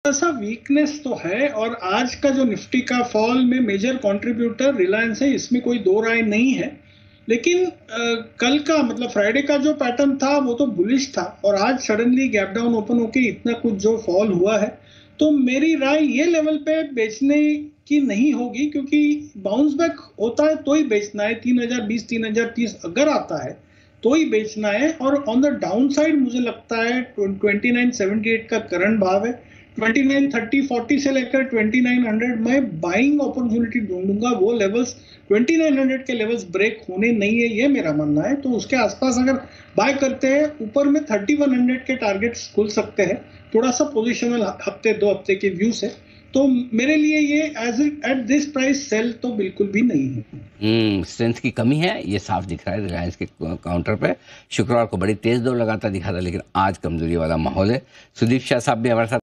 ऐसा वीकनेस तो है, और आज का जो निफ्टी का फॉल में मेजर कंट्रीब्यूटर रिलायंस है, इसमें कोई दो राय नहीं है। लेकिन कल का मतलब फ्राइडे का जो पैटर्न था वो तो बुलिश था, और आज सडनली गैप डाउन ओपन होके इतना कुछ जो फॉल हुआ है, तो मेरी राय ये लेवल पे बेचने की नहीं होगी, क्योंकि बाउंस बैक होता है तो ही बेचना है। 3020 3030 अगर आता है तो ही बेचना है। और ऑन द डाउन साइड मुझे लगता है 2978 का करंट भाव है, 2930-40 से लेकर 2900 में बाइंग अपॉर्चुनिटी ढूंढूंगा। वो लेवल्स 2900 के लेवल्स ब्रेक होने नहीं है, ये मेरा मानना है। तो उसके आसपास अगर बाय करते हैं, ऊपर में 3100 के टारगेट्स खुल सकते हैं, थोड़ा सा पोजिशनल हफ्ते दो हफ्ते के व्यू से। तो मेरे लिए ये as at this price sale तो बिल्कुल भी नहीं है। स्ट्रेंथ की कमी है, ये साफ दिख रहा है रिलायंस के काउंटर पे। शुक्रवार को बड़ी तेज दौड़ लगाता दिखा था, लेकिन आज कमजोरी वाला माहौल है। सुदीप शाह साहब भी हमारे साथ